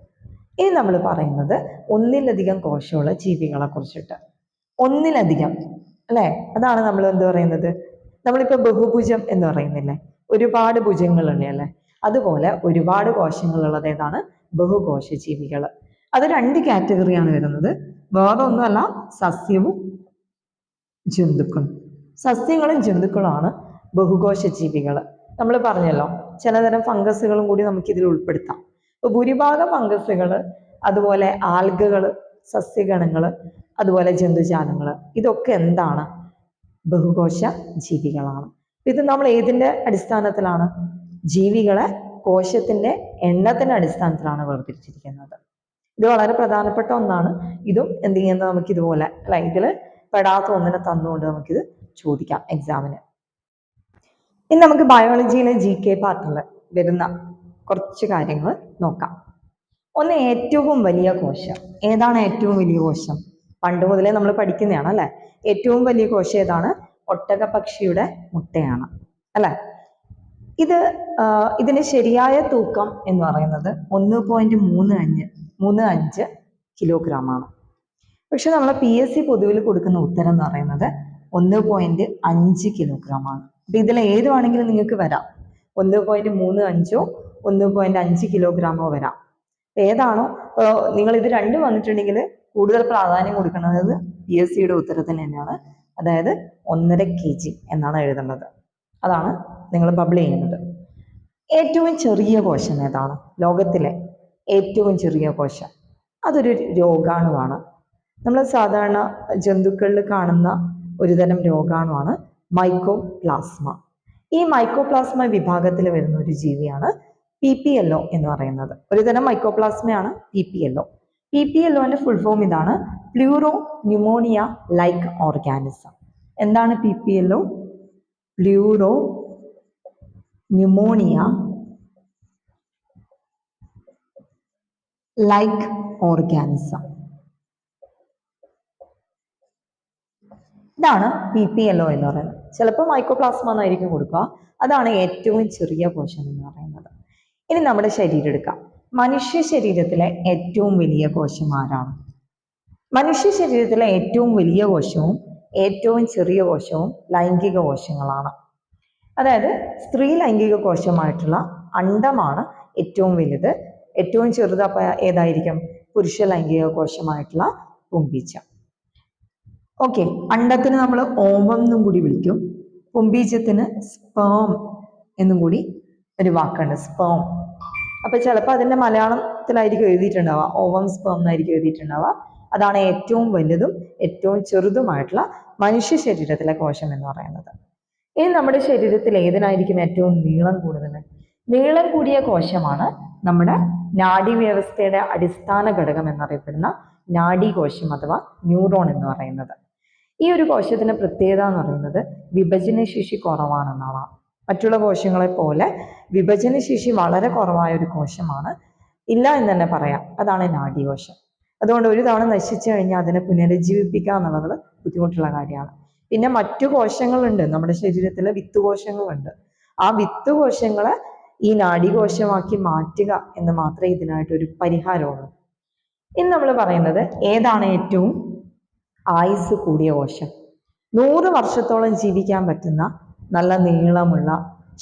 ഇനി നമ്മൾ പറയുന്നത് ഒന്നിലധികം കോശമുള്ള ജീവികളെ കുറിച്ചിട്ട്. ഒന്നിലധികം അല്ലെ? അതാണ് നമ്മൾ എന്ത് പറയുന്നത്? നമ്മളിപ്പോ ബഹുഭുജം എന്ന് പറയുന്നില്ലേ, ഒരുപാട് ഭുജങ്ങളുണ്ട് അല്ലെ? അതുപോലെ ഒരുപാട് കോശങ്ങളുള്ളത് ഏതാണ്? ബഹുകോശ ജീവികൾ. അത് 2 കാറ്റഗറിയാണ് വരുന്നത്. വേറെ ഒന്നുമല്ല, സസ്യവും ജന്തുക്കളും. സസ്യങ്ങളും ജന്തുക്കളുമാണ് ബഹുകോശ ജീവികൾ. നമ്മൾ പറഞ്ഞല്ലോ, ചിലതരം ഫംഗസുകളും കൂടി നമുക്ക് ഇതിൽ ഉൾപ്പെടുത്താം. ഇപ്പൊ ഭൂരിഭാഗം ഫംഗസുകൾ, അതുപോലെ ആൽഗകൾ, സസ്യഗണങ്ങൾ, അതുപോലെ ജന്തുജാലങ്ങൾ, ഇതൊക്കെ എന്താണ്? ബഹുകോശ ജീവികളാണ്. ഇത് നമ്മൾ ഏതിന്റെ അടിസ്ഥാനത്തിലാണ്? ജീവികളെ കോശത്തിന്റെ എണ്ണത്തിന്റെ അടിസ്ഥാനത്തിലാണ് വേർതിരിച്ചിരിക്കുന്നത്. ഇത് വളരെ പ്രധാനപ്പെട്ട ഒന്നാണ്. ഇതും എന്ത് ചെയ്യുന്നത്? നമുക്ക് ഇതുപോലെ അല്ല, ഇതിൽ പെടാത്ത ഒന്നിനെ തന്നുകൊണ്ട് നമുക്കിത് ചോദിക്കാം എക്സാമിന്. ഇനി നമുക്ക് ബയോളജിയിലെ GK പാർട്ടിൽ വരുന്ന കുറച്ച് കാര്യങ്ങൾ നോക്കാം. ഒന്ന്, ഏറ്റവും വലിയ കോശം. ഏതാണ് ഏറ്റവും വലിയ കോശം? പണ്ട് മുതലേ നമ്മൾ പഠിക്കുന്നതാണ് അല്ലെ? ഏറ്റവും വലിയ കോശം ഏതാണ്? ഒട്ടകപക്ഷിയുടെ മുട്ടയാണ് അല്ലെ? ഇതിന് ശരിയായ തൂക്കം എന്ന് പറയുന്നത് 1.35 കിലോഗ്രാം ആണ്. പക്ഷെ നമ്മളെ PSC പൊതുവിൽ കൊടുക്കുന്ന ഉത്തരം എന്ന് പറയുന്നത് 1.5 കിലോഗ്രാം ആണ്. അപ്പൊ ഇതിൽ ഏത് വേണമെങ്കിലും നിങ്ങൾക്ക് വരാം. 1.35 1.5 കിലോഗ്രാമോ വരാം. ഏതാണോ നിങ്ങൾ ഇത് രണ്ടും വന്നിട്ടുണ്ടെങ്കിൽ കൂടുതൽ പ്രാധാന്യം കൊടുക്കുന്നത് PSCയുടെ ഉത്തരത്തിന് തന്നെയാണ്. അതായത് 1.5 kg എന്നാണ് എഴുതേണ്ടത്. അതാണ് നിങ്ങൾ ബബിൾ ചെയ്യുന്നത്. ഏറ്റവും ചെറിയ കോശം ഏതാണ്? ലോകത്തിലെ ഏറ്റവും ചെറിയ കോശം അതൊരു രോഗാണുവാണ്. നമ്മൾ സാധാരണ ജന്തുക്കളിൽ കാണുന്ന ഒരുതരം രോഗാണുവാണ് മൈക്കോപ്ലാസ്മ. ഈ മൈക്കോപ്ലാസ്മ വിഭാഗത്തിൽ വരുന്ന ഒരു ജീവിയാണ് PPLO എന്ന് പറയുന്നത്. ഒരുതരം മൈക്കോപ്ലാസ്മയാണ് PPLO. PPLOന്റെ ഫുൾ ഫോം ഇതാണ്: പ്ലൂറോ ന്യൂമോണിയ ലൈക്ക് ഓർഗാനിസം. എന്താണ് PPLO? Pleuro pneumonia like organism. ഇതാണ് PPLO എന്ന് പറയുന്നത്. ചിലപ്പോൾ മൈക്കോപ്ലാസ്മ എന്നായിരിക്കും കൊടുക്കുക. അതാണ് ഏറ്റവും ചെറിയ കോശം എന്ന് പറയുന്നത്. ഇനി നമ്മുടെ ശരീരം എടുക്കാം. മനുഷ്യ ശരീരത്തിലെ ഏറ്റവും വലിയ കോശം ആരാണ്? മനുഷ്യ ശരീരത്തിലെ ഏറ്റവും വലിയ കോശവും ഏറ്റവും ചെറിയ കോശവും ലൈംഗിക കോശങ്ങളാണ്. അതായത് സ്ത്രീ ലൈംഗിക കോശമായിട്ടുള്ള അണ്ഡമാണ് ഏറ്റവും വലുത്. ഏറ്റവും ചെറുത് ഏതായിരിക്കും? പുരുഷ ലൈംഗിക കോശമായിട്ടുള്ള പുംബീജം. ഓക്കെ, അണ്ഡത്തിന് നമ്മൾ ഓവം എന്നും കൂടി വിളിക്കും, പുംബീജത്തിന് സ്പേം എന്നും കൂടി ഒരു വാക്കുണ്ട്, സ്പേം. അപ്പൊ ചിലപ്പോൾ അതിന്റെ മലയാളത്തിലായിരിക്കും എഴുതിയിട്ടുണ്ടാവുക, ഓവം സ്പേം എന്നായിരിക്കും എഴുതിയിട്ടുണ്ടാവുക. അതാണ് ഏറ്റവും വലുതും ഏറ്റവും ചെറുതുമായിട്ടുള്ള മനുഷ്യ ശരീരത്തിലെ കോശം എന്ന് പറയുന്നത്. ഇനി നമ്മുടെ ശരീരത്തിൽ ഏതിനായിരിക്കും ഏറ്റവും നീളം കൂടുതൽ? നീളം കൂടിയ കോശമാണ് നമ്മുടെ നാഡീവ്യവസ്ഥയുടെ അടിസ്ഥാന ഘടകം എന്നറിയപ്പെടുന്ന നാഡീകോശം അഥവാ ന്യൂറോൺ എന്ന് പറയുന്നത്. ഈ ഒരു കോശത്തിന്റെ പ്രത്യേകത എന്ന് പറയുന്നത് വിഭജനശേഷി കുറവാണെന്നാണ്. മറ്റുള്ള കോശങ്ങളെ പോലെ വിഭജനശേഷി വളരെ കുറവായ ഒരു കോശമാണ്, ഇല്ല എന്ന് തന്നെ പറയാം. അതാണ് നാഡീകോശം. അതുകൊണ്ട് ഒരു തവണ നശിച്ചു കഴിഞ്ഞാൽ അതിനെ പുനരുജ്ജീവിപ്പിക്കുക എന്നുള്ളത് ബുദ്ധിമുട്ടുള്ള കാര്യമാണ്. പിന്നെ മറ്റു കോശങ്ങളുണ്ട്, നമ്മുടെ ശരീരത്തിലെ വിത്തുകോശങ്ങളുണ്ട്. ആ വിത്തുകോശങ്ങളെ ഈ നാഡീകോശമാക്കി മാറ്റുക എന്ന് മാത്രമേ ഇതിനായിട്ടൊരു പരിഹാരമുള്ളൂ. ഇനി നമ്മൾ പറയുന്നത് ഏതാണ് ഏറ്റവും ആയുസ് കൂടിയ കോശം? 100 വർഷത്തോളം ജീവിക്കാൻ പറ്റുന്ന നല്ല നീളമുള്ള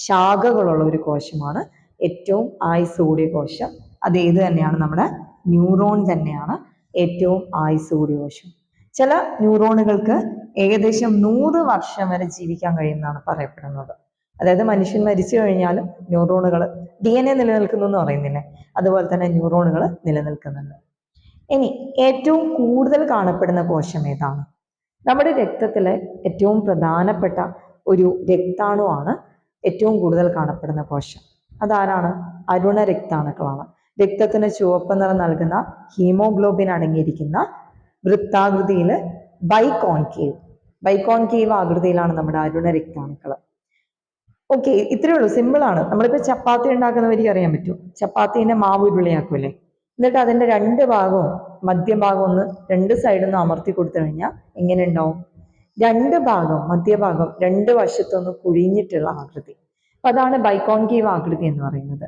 ശാഖകളുള്ള ഒരു കോശമാണ് ഏറ്റവും ആയുസ് കൂടിയ കോശം. അത് ഏത് തന്നെയാണ്? നമ്മുടെ ന്യൂറോൺ തന്നെയാണ് ഏറ്റവും ആയുസ് കൂടിയ കോശം. ചില ന്യൂറോണുകൾക്ക് ഏകദേശം 100 വർഷം വരെ ജീവിക്കാൻ കഴിയുമെന്നാണ് പറയപ്പെടുന്നത്. അതായത് മനുഷ്യൻ മരിച്ചു കഴിഞ്ഞാലും ന്യൂറോണുകൾ DNA നിലനിൽക്കുന്നു എന്ന് പറയുന്നില്ലേ, അതുപോലെ തന്നെ ന്യൂറോണുകൾ നിലനിൽക്കുന്നുണ്ട്. ഇനി ഏറ്റവും കൂടുതൽ കാണപ്പെടുന്ന കോശം ഏതാണ്? നമ്മുടെ രക്തത്തിലെ ഏറ്റവും പ്രധാനപ്പെട്ട ഒരു രക്താണുവാണ് ഏറ്റവും കൂടുതൽ കാണപ്പെടുന്ന കോശം. അതാരാണ്? അരുണ രക്താണുക്കളാണ്. രക്തത്തിന് ചുവപ്പ് നിറം നൽകുന്ന ഹീമോഗ്ലോബിൻ അടങ്ങിയിരിക്കുന്ന വൃത്താകൃതിയിൽ ബൈകോൺകേവ് ആകൃതിയിലാണ് നമ്മുടെ അരുണ രക്താണുക്കൾ. ഓക്കെ, ഇത്രയേ ഉള്ളൂ, സിമ്പിൾ ആണ്. നമ്മളിപ്പോൾ ചപ്പാത്തി ഉണ്ടാക്കുന്നവർക്ക് അറിയാൻ പറ്റും. ചപ്പാത്തിന്റെ മാവ് ഉരുളയാക്കൂലേ, എന്നിട്ട് അതിന്റെ രണ്ട് ഭാഗവും മധ്യഭാഗം ഒന്ന് രണ്ട് സൈഡിൽ നിന്ന് അമർത്തി കൊടുത്തു കഴിഞ്ഞാൽ എങ്ങനെ ഉണ്ടാവും? മധ്യഭാഗം രണ്ട് വശത്തൊന്ന് കുഴിഞ്ഞിട്ടുള്ള ആകൃതി. അപ്പൊ അതാണ് ബൈകോൺകേവ് ആകൃതി എന്ന് പറയുന്നത്.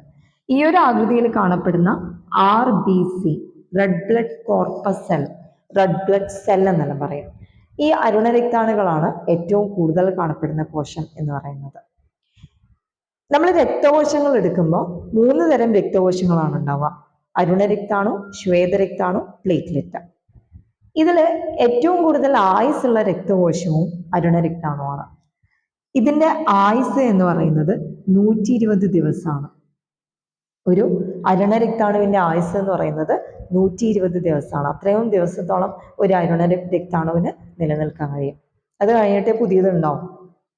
ഈ ഒരു ആകൃതിയിൽ കാണപ്പെടുന്ന RBC, red blood corpus cell, red blood cell എന്നെല്ലാം പറയും. ഈ അരുണരക്താണുകളാണ് ഏറ്റവും കൂടുതൽ കാണപ്പെടുന്ന കോശം എന്ന് പറയുന്നത്. നമ്മൾ രക്തകോശങ്ങൾ എടുക്കുമ്പോൾ 3 തരം രക്തകോശങ്ങളാണ് ഉണ്ടാവുക: അരുണരക്താണു, ശ്വേതരക്താണു, പ്ലേറ്റ്ലെറ്റ്. ഇതിൽ ഏറ്റവും കൂടുതൽ ആയുസ്സുള്ള രക്തകോശവും അരുണരക്താണുവാണ്. ഇതിന്റെ ആയുസ് എന്ന് പറയുന്നത് 120 ദിവസമാണ്. ഒരു അരുണരക്താണുവിന്റെ ആയുസ് എന്ന് പറയുന്നത് 120 ദിവസമാണ്. അത്രയും ദിവസത്തോളം ഒരു അരുണരക്താണുവിന് നിലനിൽക്കാൻ കഴിയും. അത് കഴിഞ്ഞിട്ടേ പുതിയതുണ്ടാവും.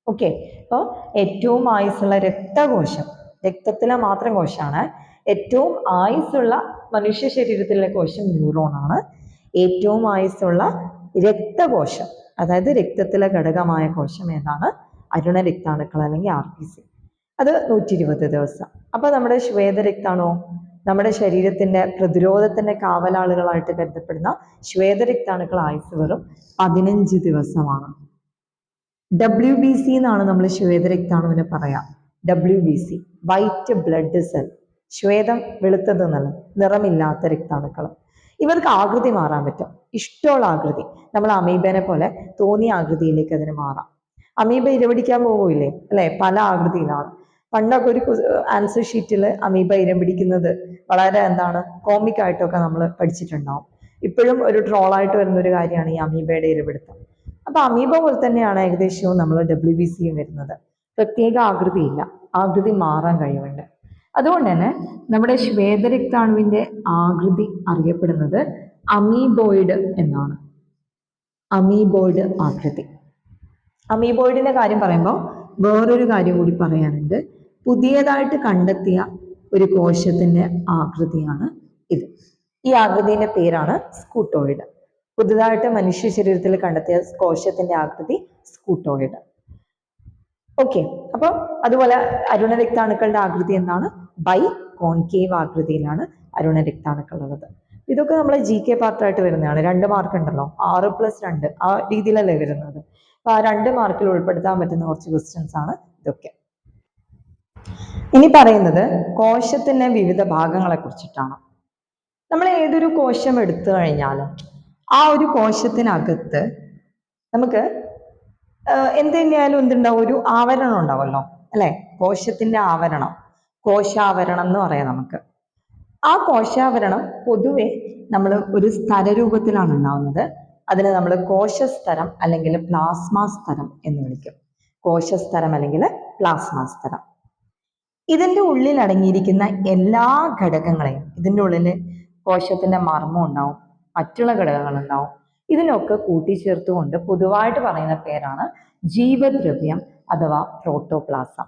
ഓക്കെ, അപ്പോൾ ഏറ്റവും ആയുസ്സുള്ള രക്തകോശം, രക്തത്തിലെ മാത്രം കോശമാണ്. ഏറ്റവും ആയുസ്സുള്ള മനുഷ്യ ശരീരത്തിലെ കോശം ന്യൂറോൺ ആണ്. ഏറ്റവും ആയുസ്സുള്ള രക്തകോശം, അതായത് രക്തത്തിലെ ഘടകമായ കോശം ഏതാണ്? അരുണരക്താണുക്കൾ അല്ലെങ്കിൽ RBC. അത് 120 ദിവസം. അപ്പൊ നമ്മുടെ ശ്വേതരക്താണോ, നമ്മുടെ ശരീരത്തിന്റെ പ്രതിരോധത്തിന്റെ കാവലാളുകളായിട്ട് കരുതപ്പെടുന്ന ശ്വേതരക്താണുക്കൾ ആയുസ് വെറും 15 ദിവസമാണ്. WBC എന്നാണ് നമ്മൾ ശ്വേതരക്താണുവിനെ പറയാം. WBC, വൈറ്റ് ബ്ലഡ് സെൽ, ശ്വേതം വെളുത്തത് എന്നല്ല, നിറമില്ലാത്ത രക്താണുക്കൾ. ഇവർക്ക് ആകൃതി മാറാൻ പറ്റും, ഇഷ്ടമുള്ള ആകൃതി. നമ്മൾ അമീബേനെ പോലെ തോന്നിയ ആകൃതിയിലേക്ക് അതിന് മാറാം. അമീബ ഇരപിടിക്കാൻ പോകില്ലേ അല്ലെ, പല ആകൃതിയിലാണ്. പണ്ടൊക്കെ ഒരു ആൻസർ ഷീറ്റിൽ അമീബ ഇരപിടിക്കുന്നത് വളരെ കോമിക് ആയിട്ടൊക്കെ നമ്മൾ പഠിച്ചിട്ടുണ്ടാവും. ഇപ്പോഴും ഒരു ട്രോളായിട്ട് വരുന്ന ഒരു കാര്യമാണ് ഈ അമീബയുടെ ഇരപിടുത്തം. അപ്പൊ അമീബ പോലെ തന്നെയാണ് ഏകദേശവും നമ്മൾ WBCയും വരുന്നത്. പ്രത്യേക ആകൃതിയില്ല, ആകൃതി മാറാൻ കഴിവുണ്ട്. അതുകൊണ്ട് തന്നെ നമ്മുടെ ശ്വേതരക്താണുവിന്റെ ആകൃതി അറിയപ്പെടുന്നത് അമീബോയിഡ് എന്നാണ്. അമീബോയിഡ് ആകൃതി. അമീബോയിഡിന്റെ കാര്യം പറയുമ്പോൾ വേറൊരു കാര്യം കൂടി പറയാനുണ്ട്. പുതിയതായിട്ട് കണ്ടെത്തിയ ഒരു കോശത്തിന്റെ ആകൃതിയാണ് ഇത്. ഈ ആകൃതിയുടെ പേരാണ് സ്കൂട്ടോയിഡ്. പുതുതായിട്ട് മനുഷ്യ ശരീരത്തിൽ കണ്ടെത്തിയ കോശത്തിന്റെ ആകൃതി സ്കൂട്ടോയിഡ്. ഓക്കെ, അപ്പൊ അതുപോലെ അരുണരക്താണുക്കളുടെ ആകൃതി എന്താണ്? ബൈകോൺകേവ് ആകൃതിയിലാണ് അരുണരക്താണുക്കൾ ഉള്ളത്. ഇതൊക്കെ നമ്മളെ GK പാർട്ടായിട്ട് വരുന്നതാണ്. 2 മാർക്ക് ഉണ്ടല്ലോ, 6+2 ആ രീതിയിലല്ലേ വരുന്നത്. അപ്പൊ ആ 2 മാർക്കിൽ ഉൾപ്പെടുത്താൻ പറ്റുന്ന കുറച്ച് ക്വസ്റ്റ്യൻസ് ആണ് ഇതൊക്കെ. ഇനി പറയുന്നത് കോശത്തിന്റെ വിവിധ ഭാഗങ്ങളെ കുറിച്ചിട്ടാണ്. നമ്മൾ ഏതൊരു കോശം എടുത്തു കഴിഞ്ഞാലും ആ ഒരു കോശത്തിനകത്ത് നമുക്ക് എന്ത് തന്നെയായാലും എന്തുണ്ടാവും? ഒരു ആവരണം ഉണ്ടാവുമല്ലോ അല്ലെ, കോശത്തിന്റെ ആവരണം, കോശാവരണം എന്ന് പറയാം നമുക്ക്. ആ കോശാവരണം പൊതുവെ നമ്മൾ ഒരു സ്തരരൂപത്തിലാണ് ഉണ്ടാവുന്നത്. അതിന് നമ്മൾ കോശസ്തരം അല്ലെങ്കിൽ പ്ലാസ്മ സ്തരം എന്ന് വിളിക്കും. കോശസ്തരം അല്ലെങ്കിൽ പ്ലാസ്മ സ്തരം. ഇതിൻ്റെ ഉള്ളിൽ അടങ്ങിയിരിക്കുന്ന എല്ലാ ഘടകങ്ങളെയും, ഇതിൻ്റെ ഉള്ളിൽ കോശത്തിന്റെ മർമ്മം ഉണ്ടാവും, മറ്റുള്ള ഘടകങ്ങൾ ഉണ്ടാവും, ഇതിനൊക്കെ കൂട്ടിച്ചേർത്തുകൊണ്ട് പൊതുവായിട്ട് പറയുന്ന പേരാണ് ജീവദ്രവ്യം അഥവാ പ്രോട്ടോപ്ലാസം.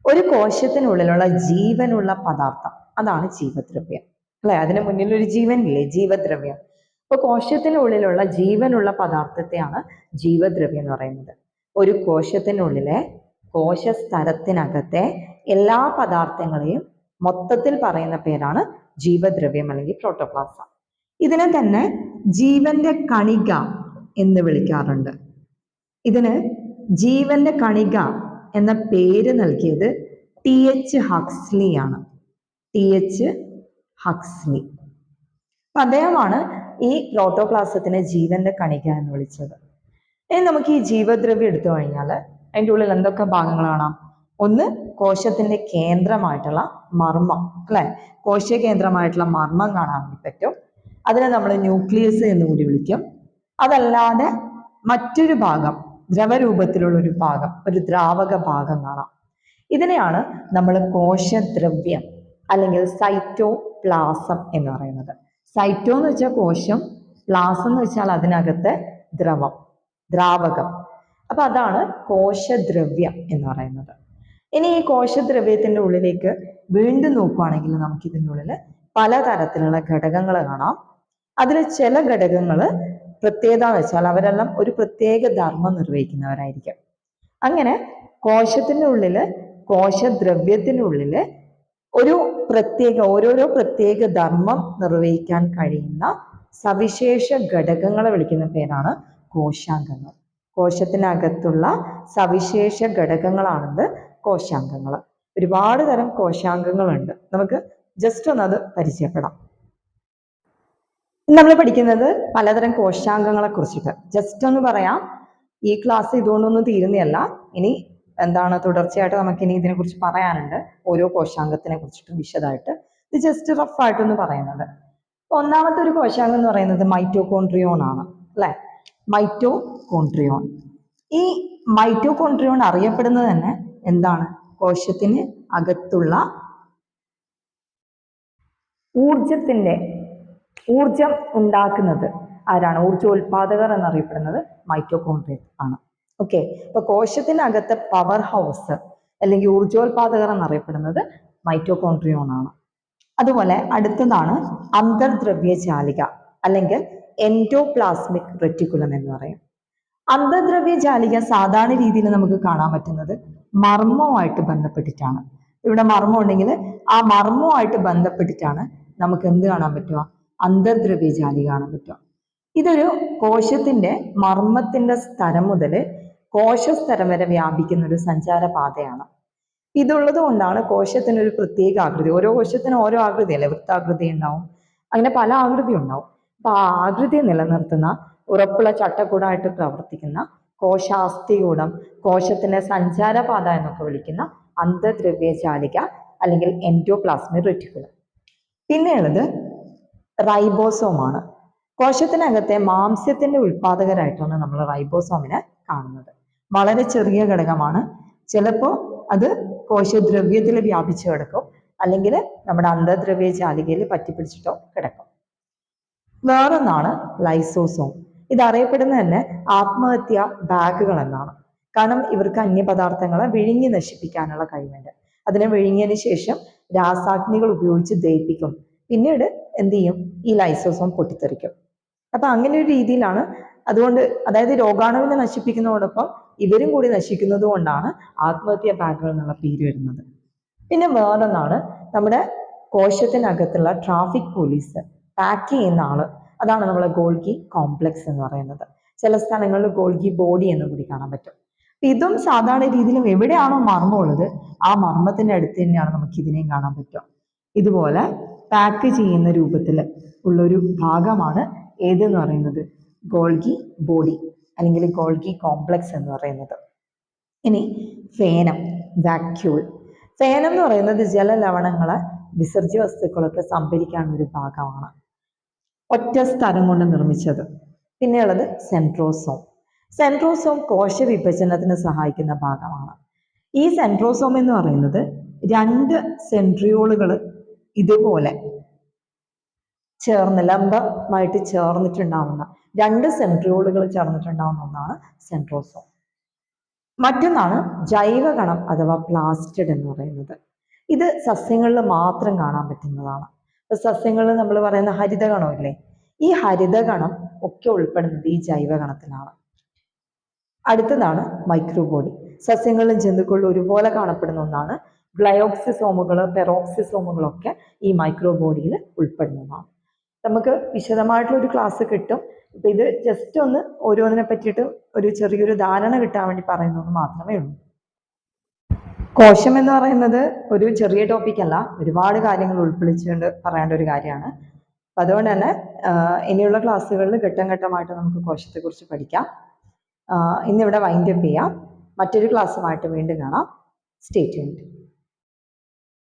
ഒരു കോശത്തിനുള്ളിലുള്ള ജീവനുള്ള പദാർത്ഥം അതാണ് ജീവദ്രവ്യം, അല്ലെ? അതിന് മുന്നിൽ ഒരു ജീവനില്ലേ, ജീവദ്രവ്യം. അപ്പൊ കോശത്തിനുള്ളിലുള്ള ജീവനുള്ള പദാർത്ഥത്തെയാണ് ജീവദ്രവ്യം എന്ന് പറയുന്നത്. ഒരു കോശത്തിനുള്ളിലെ കോശസ്തരത്തിനകത്തെ എല്ലാ പദാർത്ഥങ്ങളെയും മൊത്തത്തിൽ പറയുന്ന പേരാണ് ജീവദ്രവ്യം അല്ലെങ്കിൽ പ്രോട്ടോപ്ലാസം. ഇതിനെ തന്നെ ജീവന്റെ കണിക എന്ന് വിളിക്കാറുണ്ട്. ഇതിന് ജീവന്റെ കണിക എന്ന പേര് നൽകിയത് TH ഹക്സ്ലി ആണ്. TH Huxley. അപ്പൊ അദ്ദേഹമാണ് ഈ പ്രോട്ടോപ്ലാസത്തിനെ ജീവന്റെ കണിക എന്ന് വിളിച്ചത്. ഇനി നമുക്ക് ഈ ജീവദ്രവ്യം എടുത്തു കഴിഞ്ഞാൽ അതിൻ്റെ ഉള്ളിൽ എന്തൊക്കെ ഭാഗങ്ങൾ കാണാം? ഒന്ന്, കോശത്തിന്റെ കേന്ദ്രമായിട്ടുള്ള മർമ്മം, അല്ലെ? കോശ കേന്ദ്രമായിട്ടുള്ള മർമ്മം കാണാൻ വേണ്ടി പറ്റും. അതിനെ നമ്മൾ ന്യൂക്ലിയസ് എന്ന് കൂടി വിളിക്കും. അതല്ലാതെ മറ്റൊരു ഭാഗം, ദ്രവരൂപത്തിലുള്ള ഒരു ഭാഗം, ഒരു ദ്രാവക ഭാഗം കാണാം. ഇതിനെയാണ് നമ്മൾ കോശദ്രവ്യം അല്ലെങ്കിൽ സൈറ്റോപ്ലാസം എന്ന് പറയുന്നത്. സൈറ്റോ എന്ന് വെച്ചാൽ കോശം, പ്ലാസം എന്ന് വെച്ചാൽ അതിനകത്തെ ദ്രവം, ദ്രാവകം. അപ്പൊ അതാണ് കോശദ്രവ്യം എന്ന് പറയുന്നത്. ഇനി ഈ കോശദ്രവ്യത്തിന്റെ ഉള്ളിലേക്ക് വീണ്ടും നോക്കുകയാണെങ്കിൽ നമുക്ക് ഇതിൻ്റെ ഉള്ളിൽ പലതരത്തിലുള്ള ഘടകങ്ങൾ കാണാം. അതിൽ ചില ഘടകങ്ങൾ പ്രത്യേകത എന്ന് വെച്ചാൽ അവരെല്ലാം ഒരു പ്രത്യേക ധർമ്മം നിർവഹിക്കുന്നവരായിരിക്കും. അങ്ങനെ കോശത്തിന്റെ ഉള്ളില്, കോശദ്രവ്യത്തിനുള്ളില് ഓരോരോ പ്രത്യേക ധർമ്മം നിർവഹിക്കാൻ കഴിയുന്ന സവിശേഷ ഘടകങ്ങളെ വിളിക്കുന്ന പേരാണ് കോശാംഗങ്ങൾ. കോശത്തിനകത്തുള്ള സവിശേഷ ഘടകങ്ങളാണത് കോശാംഗങ്ങൾ. ഒരുപാട് തരം കോശാംഗങ്ങളുണ്ട്. നമുക്ക് ജസ്റ്റ് ഒന്നത് പരിചയപ്പെടാം. നമ്മൾ പഠിക്കുന്നത് പലതരം കോശാംഗങ്ങളെ കുറിച്ചിട്ട് ജസ്റ്റ് ഒന്ന് പറയാം. ഈ ക്ലാസ് ഇതുകൊണ്ടൊന്നും തീരുന്നതല്ല. ഇനി തുടർച്ചയായിട്ട് നമുക്ക് ഇനി ഇതിനെക്കുറിച്ച് പറയാനുണ്ട്, ഓരോ കോശാംഗത്തിനെ കുറിച്ചിട്ട് വിശദമായിട്ട്. ഇത് ജസ്റ്റ് റഫായിട്ടൊന്ന് പറയുന്നത്. ഒന്നാമത്തെ ഒരു കോശാംഗം എന്ന് പറയുന്നത് മൈറ്റോകോൺട്രിയോൺ ആണ്, അല്ലെ? മൈറ്റോകോൺട്രിയോൺ. ഈ മൈറ്റോകോൺട്രിയോൺ അറിയപ്പെടുന്നത് തന്നെ എന്താണ്? കോശത്തിന് അകത്തുള്ള ഊർജം ഉണ്ടാക്കുന്നത് ആരാണ്? ഊർജോൽപാദകർ എന്നറിയപ്പെടുന്നത് മൈറ്റോകോൺട്രിയ ആണ്. ഓക്കെ, അപ്പൊ കോശത്തിനകത്തെ പവർ ഹൗസ് അല്ലെങ്കിൽ ഊർജോൽപാദകർ എന്നറിയപ്പെടുന്നത് മൈറ്റോകോൺട്രിയോൺ ആണ്. അതുപോലെ അടുത്തതാണ് അന്തർദ്രവ്യജാലിക അല്ലെങ്കിൽ എൻഡോപ്ലാസ്മിക് റെറ്റിക്കുലം എന്ന് പറയും. അന്തർദ്രവ്യജാലിക സാധാരണ രീതിയിൽ നമുക്ക് കാണാൻ പറ്റുന്നത് മർമ്മവുമായിട്ട് ബന്ധപ്പെട്ടിട്ടാണ്. ഇവിടെ മർമ്മം ഉണ്ടെങ്കിൽ ആ മർമ്മവുമായിട്ട് ബന്ധപ്പെട്ടിട്ടാണ് നമുക്ക് എന്ത് കാണാൻ പറ്റുക? അന്തർദ്രവ്യജാലിക കാണാൻ പറ്റുക. ഇതൊരു കോശത്തിന്റെ മർമ്മത്തിന്റെ സ്ഥലം മുതൽ കോശസ്ഥലം വരെ വ്യാപിക്കുന്ന ഒരു സഞ്ചാരപാതയാണ്. ഇതുള്ളത് കൊണ്ടാണ് കോശത്തിന് ഒരു പ്രത്യേക ആകൃതി. ഓരോ കോശത്തിനും ഓരോ ആകൃതിയല്ലേ, വൃത്താകൃതി ഉണ്ടാവും, അങ്ങനെ പല ആകൃതി ഉണ്ടാവും. അപ്പൊ ആ ആകൃതി നിലനിർത്തുന്ന ഉറപ്പുള്ള ചട്ടക്കൂടായിട്ട് പ്രവർത്തിക്കുന്ന കോശാസ്ഥികൂടം, കോശത്തിന്റെ സഞ്ചാരപാത എന്നൊക്കെ വിളിക്കുന്ന അന്തർദ്രവ്യജാലിക അല്ലെങ്കിൽ എൻഡോപ്ലാസ്മിക് റെറ്റിക്കുലം. പിന്നെയുള്ളത് റൈബോസോമാണ്. കോശത്തിനകത്തെ മാംസ്യത്തിന്റെ ഉൽപാദകരായിട്ടാണ് നമ്മൾ റൈബോസോമിനെ കാണുന്നത്. വളരെ ചെറിയ ഘടകമാണ്. ചിലപ്പോൾ അത് കോശദ്രവ്യത്തിൽ വ്യാപിച്ചു കിടക്കും, അല്ലെങ്കിൽ നമ്മുടെ അന്തർദ്രവ്യജാലികയിൽ പറ്റിപ്പിടിച്ചിട്ടോ കിടക്കും. വേറൊന്നാണ് ലൈസോസോം. ഇതറിയപ്പെടുന്നത് തന്നെ ആത്മഹത്യാ ബാഗുകൾ എന്നാണ്. കാരണം ഇവർക്ക് അന്യപദാർത്ഥങ്ങളെ വിഴുങ്ങി നശിപ്പിക്കാനുള്ള കഴിവുണ്ട്. അതിനെ വിഴുങ്ങിയതിന് ശേഷം രാസാഗ്നികൾ ഉപയോഗിച്ച് ദഹിപ്പിക്കും. പിന്നീട് എന്ത് ചെയ്യും? ഈ ലൈസോസോം പൊട്ടിത്തെറിക്കും. അപ്പൊ അങ്ങനെ ഒരു രീതിയിലാണ്. അതുകൊണ്ട് അതായത് രോഗാണുവിനെ നശിപ്പിക്കുന്നതോടൊപ്പം ഇവരും കൂടി നശിക്കുന്നത് കൊണ്ടാണ് ആത്മഹത്യാ ബാഗുകൾ എന്നുള്ള പേര് വരുന്നത്. പിന്നെ വേറൊന്നാണ് നമ്മുടെ കോശത്തിനകത്തുള്ള ട്രാഫിക് പോലീസ്, പാക്ക് ചെയ്യുന്ന ആള്. അതാണ് നമ്മളെ ഗോൾഗി കോംപ്ലക്സ് എന്ന് പറയുന്നത്. ചില സ്ഥലങ്ങളിൽ ഗോൾഗി ബോഡി എന്ന് കൂടി കാണാൻ പറ്റും. ഇതും സാധാരണ രീതിയിലും എവിടെയാണോ മർമ്മം ഉള്ളത് ആ മർമ്മത്തിന്റെ അടുത്ത് തന്നെയാണ് നമുക്ക് ഇതിനെയും കാണാൻ പറ്റുക. ഇതുപോലെ പാക്ക് ചെയ്യുന്ന രൂപത്തിൽ ഉള്ളൊരു ഭാഗമാണ് ഏതെന്ന് പറയുന്നത്? ഗോൾഗി ബോഡി അല്ലെങ്കിൽ ഗോൾഗി കോംപ്ലക്സ് എന്ന് പറയുന്നത്. ഇനി ഫേനം, വാക്യൂൾ. ഫേനം എന്ന് പറയുന്നത് ജലലവണങ്ങളെ, വിസർജ്യ വസ്തുക്കളൊക്കെ സംഭരിക്കാനുള്ള ഒരു ഭാഗമാണ്, ഒറ്റ സ്ഥലം കൊണ്ട് നിർമ്മിച്ചത്. പിന്നെയുള്ളത് സെൻട്രോസോം. സെൻട്രോസോം കോശ വിഭജനത്തിന് സഹായിക്കുന്ന ഭാഗമാണ്. ഈ സെൻട്രോസോം എന്ന് പറയുന്നത് രണ്ട് സെൻട്രിയോളുകൾ ഇതുപോലെ ചേർന്ന് ലംബമായിട്ട് ചേർന്നിട്ടുണ്ടാവുന്ന രണ്ട് സെൻട്രിയോളുകൾ ചേർന്നിട്ടുണ്ടാവുന്ന ഒന്നാണ് സെൻട്രോസോം. മറ്റൊന്നാണ് ജൈവകണം അഥവാ പ്ലാസ്റ്റിഡ് എന്ന് പറയുന്നത്. ഇത് സസ്യങ്ങളിൽ മാത്രം കാണാൻ പറ്റുന്നതാണ്. സസ്യങ്ങളിൽ നമ്മൾ പറയുന്ന ഹരിതകണം ഇല്ലേ, ഈ ഹരിതകണം ഒക്കെ ഉൾപ്പെടുന്നത് ഈ ജൈവകണത്തിലാണ്. അടുത്തതാണ് മൈക്രോബോഡി. സസ്യങ്ങളിലും ജന്തുക്കളിലും ഒരുപോലെ കാണപ്പെടുന്ന ഒന്നാണ്. ഗ്ലയോക്സിസോമുകൾ, പെറോക്സിസോമുകളൊക്കെ ഈ മൈക്രോബോഡിയിൽ ഉൾപ്പെടുന്നതാണ്. നമുക്ക് വിശദമായിട്ടുള്ള ഒരു ക്ലാസ് കിട്ടും. ഇപ്പൊ ഇത് ജസ്റ്റ് ഒന്ന് ഓരോന്നിനെ പറ്റിയിട്ട് ഒരു ചെറിയൊരു ധാരണ കിട്ടാൻ വേണ്ടി പറയുന്നത് മാത്രമേ ഉള്ളൂ. കോശം എന്ന് പറയുന്നത് ഒരു ചെറിയ ടോപ്പിക് അല്ല, ഒരുപാട് കാര്യങ്ങൾ ഉൾക്കൊള്ളിച്ചുകൊണ്ട് പറയേണ്ട ഒരു കാര്യമാണ്. അപ്പം അതുകൊണ്ട് തന്നെ ഇനിയുള്ള ക്ലാസ്സുകളിൽ ഘട്ടം ഘട്ടമായിട്ട് നമുക്ക് കോശത്തെക്കുറിച്ച് പഠിക്കാം. ഇന്നിവിടെ വൈൻഡപ്പ് ചെയ്യാം. മറ്റൊരു ക്ലാസ്സുമായിട്ട് വീണ്ടും കാണാം. Stay tuned.